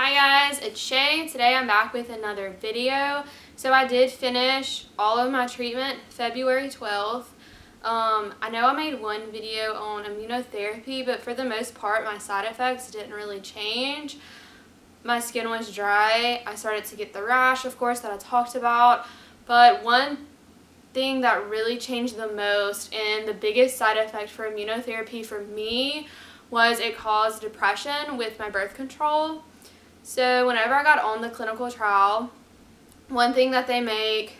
Hi guys, it's Shay. Today I'm back with another video. So I did finish all of my treatment February 12th. I know I made one video on immunotherapy, but for the most part my side effects didn't really change. My skin was dry. I started to get the rash, of course, that I talked about. But one thing that really changed the most and the biggest side effect for immunotherapy for me was it caused depression with my birth control. So whenever I got on the clinical trial, one thing that they make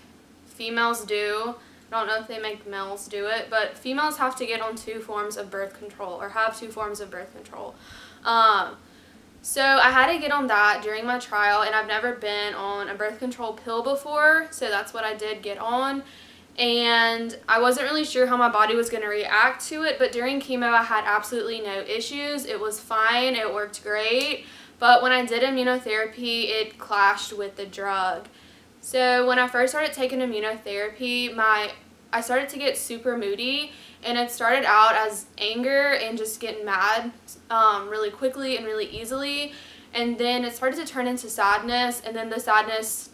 females do, I don't know if they make males do it, but females have to get on 2 forms of birth control or have 2 forms of birth control. So I had to get on that during my trial, and I've never been on a birth control pill before, so that's what I did get on. And I wasn't really sure how my body was going to react to it, but during chemo I had absolutely no issues. It was fine. It worked great. But when I did immunotherapy, it clashed with the drug. So when I first started taking immunotherapy, I started to get super moody, and it started out as anger and just getting mad really quickly and really easily. And then it started to turn into sadness, and then the sadness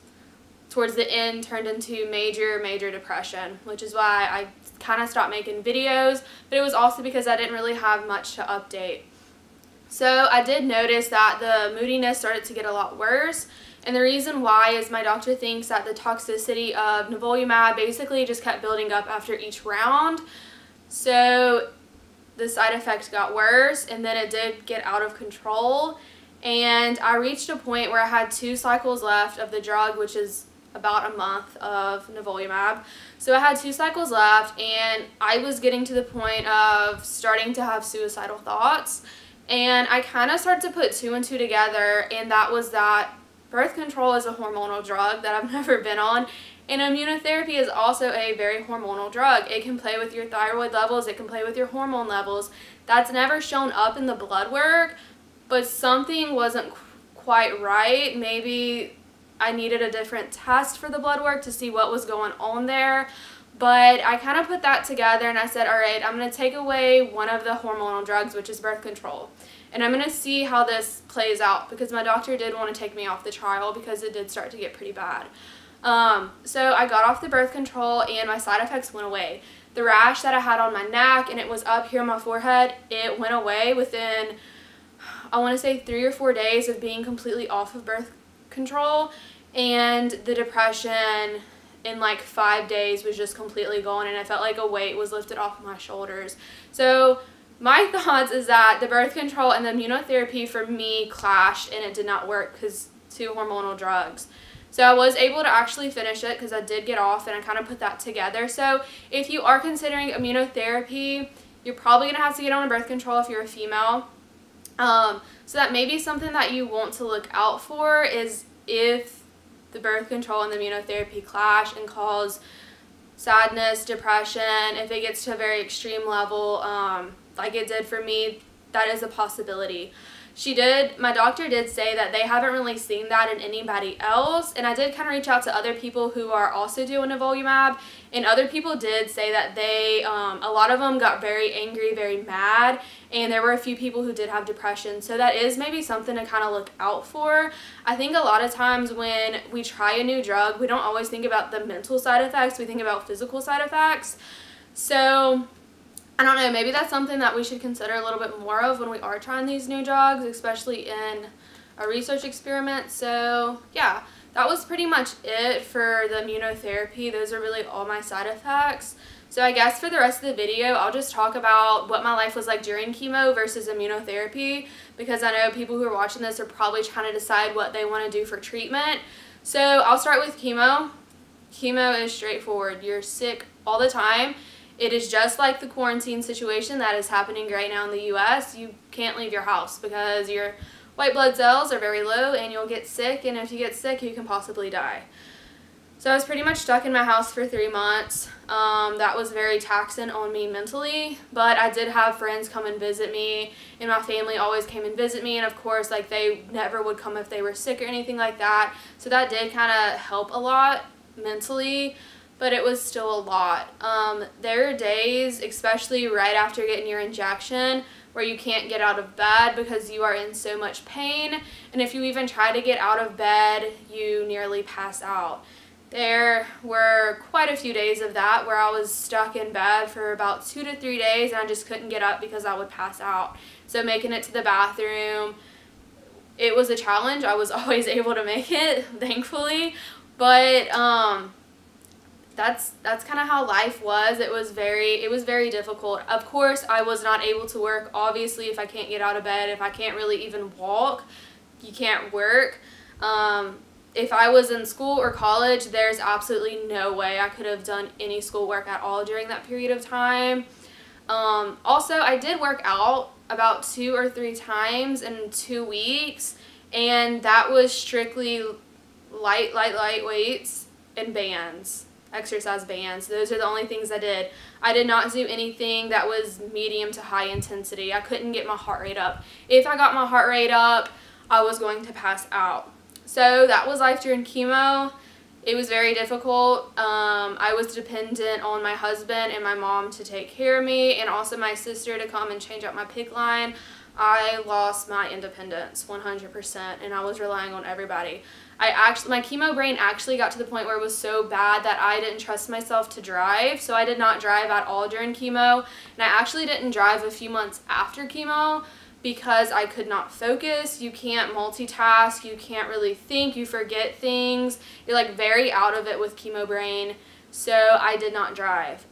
towards the end turned into major depression, which is why I kind of stopped making videos. But it was also because I didn't really have much to update. So I did notice that the moodiness started to get a lot worse, and the reason why is my doctor thinks that the toxicity of nivolumab basically just kept building up after each round. So the side effects got worse, and then it did get out of control, and I reached a point where I had 2 cycles left of the drug, which is about a month of nivolumab. So I had 2 cycles left, and I was getting to the point of starting to have suicidal thoughts. And I kind of started to put 2 and 2 together, and that was that birth control is a hormonal drug that I've never been on, and immunotherapy is also a very hormonal drug. It can play with your thyroid levels, it can play with your hormone levels. That's never shown up in the blood work, but something wasn't quite right. Maybe I needed a different test for the blood work to see what was going on there. But I kind of put that together, and I said, all right, I'm going to take away one of the hormonal drugs, which is birth control. And I'm going to see how this plays out, because my doctor did want to take me off the trial because it did start to get pretty bad. So I got off the birth control, and my side effects went away. The rash that I had on my neck, and it was up here on my forehead, it went away within, I want to say 3 or 4 days of being completely off of birth control. And the depression in like 5 days was just completely gone, and I felt like a weight was lifted off of my shoulders. So my thoughts is that the birth control and the immunotherapy for me clashed, and it did not work because 2 hormonal drugs. So I was able to actually finish it because I did get off, and I kind of put that together. So if you are considering immunotherapy, you're probably going to have to get on a birth control if you're a female. So that may be something that you want to look out for, is if the birth control and the immunotherapy clash and cause sadness, depression. If it gets to a very extreme level, like it did for me, that is a possibility. My doctor did say that they haven't really seen that in anybody else, and I did kind of reach out to other people who are also doing nivolumab, and other people did say that they, a lot of them got very angry, very mad, and there were a few people who did have depression. So that is maybe something to kind of look out for. I think a lot of times when we try a new drug, we don't always think about the mental side effects, we think about physical side effects. So I don't know, maybe that's something that we should consider a little bit more of when we are trying these new drugs, especially in a research experiment. So yeah, that was pretty much it for the immunotherapy. Those are really all my side effects. So I guess for the rest of the video, I'll just talk about what my life was like during chemo versus immunotherapy, because I know people who are watching this are probably trying to decide what they want to do for treatment. So I'll start with chemo. Chemo is straightforward. You're sick all the time. It is just like the quarantine situation that is happening right now in the US. You can't leave your house because your white blood cells are very low, and you'll get sick, and if you get sick, you can possibly die. So I was pretty much stuck in my house for 3 months. That was very taxing on me mentally, but I did have friends come and visit me, and my family always came and visit me, and of course, like, they never would come if they were sick or anything like that. So that did kind of help a lot mentally, but it was still a lot. There are days, especially right after getting your injection, where you can't get out of bed because you are in so much pain, and if you even try to get out of bed, you nearly pass out. There were quite a few days of that where I was stuck in bed for about 2 to 3 days and I just couldn't get up because I would pass out. So making it to the bathroom, it was a challenge. I was always able to make it, thankfully, but that's kind of how life was. It was very difficult. Of course, I was not able to work. Obviously, if I can't get out of bed, if I can't really even walk, you can't work. If I was in school or college, there's absolutely no way I could have done any schoolwork at all during that period of time. Also, I did work out about 2 or 3 times in 2 weeks, and that was strictly light weights and bands, exercise bands. Those are the only things I did. I did not do anything that was medium to high intensity. I couldn't get my heart rate up. If I got my heart rate up, I was going to pass out. So that was life during chemo. It was very difficult. I was dependent on my husband and my mom to take care of me, and also my sister to come and change out my PICC line. I lost my independence 100%, and I was relying on everybody. My chemo brain actually got to the point where it was so bad that I didn't trust myself to drive, so I did not drive at all during chemo, and I actually didn't drive a few months after chemo because I could not focus. You can't multitask, you can't really think, you forget things. You're like very out of it with chemo brain. So I did not drive.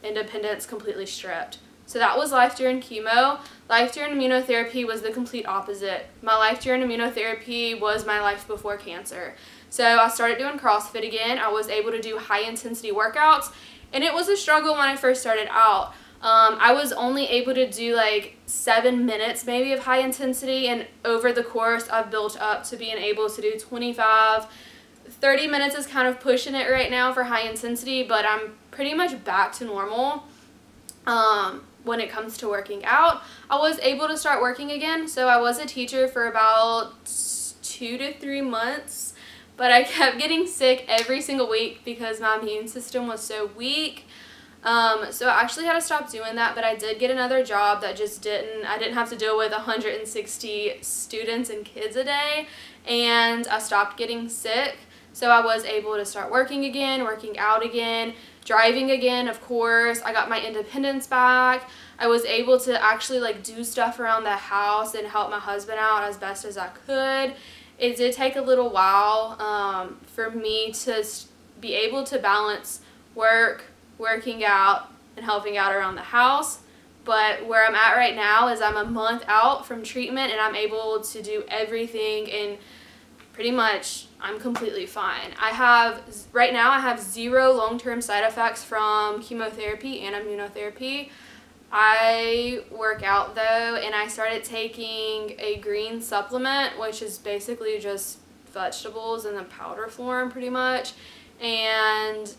Independence completely stripped. So that was life during chemo. Life during immunotherapy was the complete opposite. My life during immunotherapy was my life before cancer. So I started doing CrossFit again. I was able to do high intensity workouts, and it was a struggle when I first started out. I was only able to do like 7 minutes maybe of high intensity, and over the course I've built up to being able to do 25. 30 minutes is kind of pushing it right now for high intensity, but I'm pretty much back to normal when it comes to working out. I was able to start working again, so I was a teacher for about 2 to 3 months, but I kept getting sick every single week because my immune system was so weak. So I actually had to stop doing that, but I did get another job that just I didn't have to deal with 160 students and kids a day, and I stopped getting sick. So I was able to start working again, working out again, driving again, of course. I got my independence back. I was able to actually like do stuff around the house and help my husband out as best as I could. It did take a little while for me to be able to balance working out, and helping out around the house. But where I'm at right now is I'm a month out from treatment, and I'm able to do everything, and pretty much I'm completely fine. Right now I have 0 long-term side effects from chemotherapy and immunotherapy. I work out though, and I started taking a green supplement, which is basically just vegetables in the powder form pretty much, and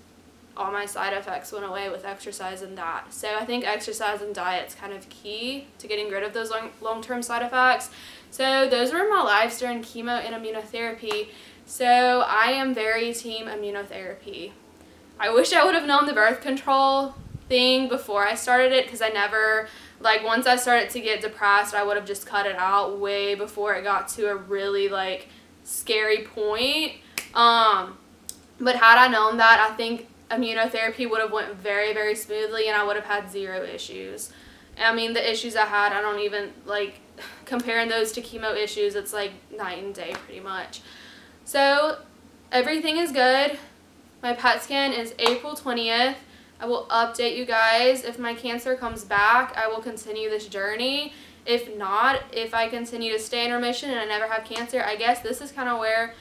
all my side effects went away with exercise and that. So I think exercise and diet is kind of key to getting rid of those long-term side effects. So those were my lives during chemo and immunotherapy. So I am very team immunotherapy. I wish I would have known the birth control thing before I started it, because I never, like, once I started to get depressed, I would have just cut it out way before it got to a really like scary point. But had I known that, I think immunotherapy would have went very smoothly, and I would have had 0 issues. I mean, the issues I had, I don't even, like, comparing those to chemo issues, it's like night and day pretty much. So everything is good. My PET scan is April 20th. I will update you guys. If my cancer comes back, I will continue this journey. If not, if I continue to stay in remission and I never have cancer, I guess this is kind of where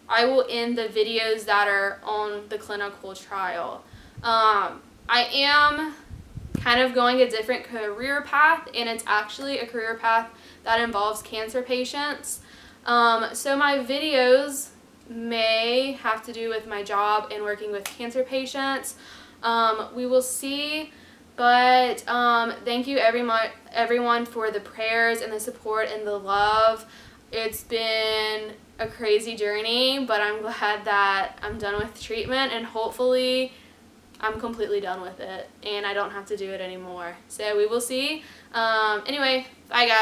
I will end the videos that are on the clinical trial. I am kind of going a different career path, and it's actually a career path that involves cancer patients. So my videos may have to do with my job and working with cancer patients. We will see, but thank you everyone for the prayers and the support and the love. It's been a crazy journey, but I'm glad that I'm done with treatment, and hopefully I'm completely done with it and I don't have to do it anymore. So we will see. Anyway, bye guys.